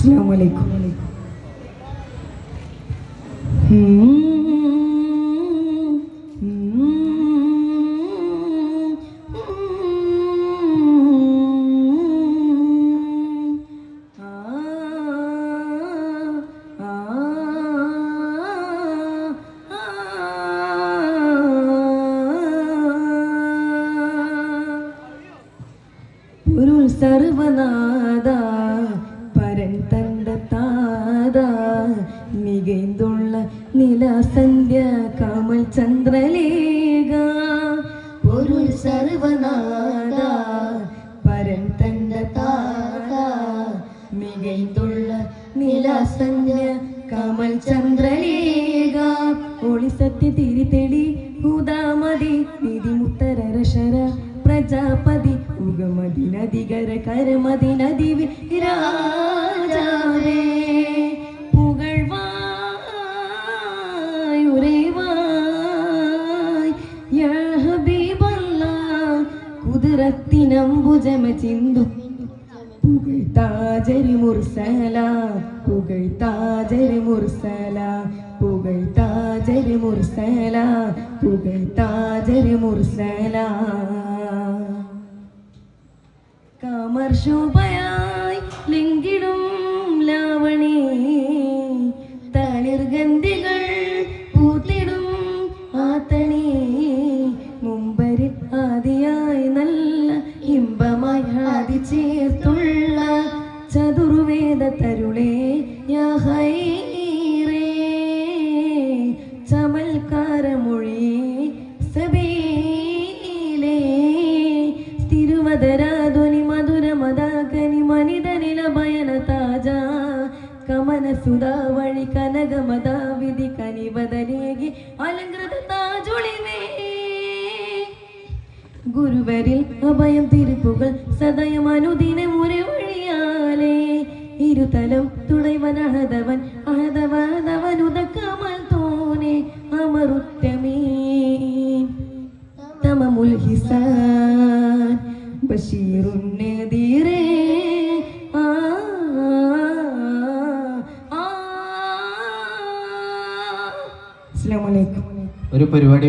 അസ്സലാമു അലൈക്കും. ഒരു സർവനാഥ പരൻ തന്റെ താത മികൈന്തുള്ള നിലസന്ധ്യ കമൽ ചന്ദ്രലേഖ. ഒരു സർവനാഥ പരൻ തന്റെ താത മികൈന്തുള്ള നിലസന്ധ്യ കമൽ ചന്ദ്രലേഖ. ഒളി സത്യ തിരിതെളി ഹുദാമതി നിധിമുത്തരശര പ്രജാപതി ഉഗമതി നദികര കരമതി നദി രാജാവേ പുകഴ്വായ് ഉരേവായ് യാ ഹബീബല്ലാഹ് കുദ്റത്തിനംബുജമ ചിന്തു പുകഴ്ത്താജരി മുർസല പുകഴ്ത്താജരി മുർസല പുകഴ്ത്താജരി മുർസല പുകഴ്ത്താജരി മുർസല. കാമർശോഭയായി ലിംഗിടും ലാവണി തളിർഗന്ധികൾ പൂത്തിടും ആത്തണി മുമ്പരിൽ ആദിയായി നല്ല ഇമ്പമായി ആദി ചേർത്തുള്ള ചതുർവേദ തരുളേ യാ ഹൈറേ ചമൽക്കാരമൊഴി സബീലേ തിരുവദരാധുനി മധുരമദാകനി മനിതനില ഭയന താജ കമന സുധാ വഴി കനകമദാവിധി കനിവദനേകി അലങ്കൃത താജുളിമേ ഗുരുവരിൽ അഭയം തിരുപ്പുകൾ സദയം അനുദിനം ഒരു വഴിയാലേ ഇരുതലം തുണൈവൻ അഹദവൻ അഹദവൻ ഉദക്കമൽ തോനെ അമറുത്തമീ തമമുൽ ഹിസാൻ ബഷീറുൻ നദീറേ. അസ്സലാമു അലൈക്കും. ഒരു പരിപാടി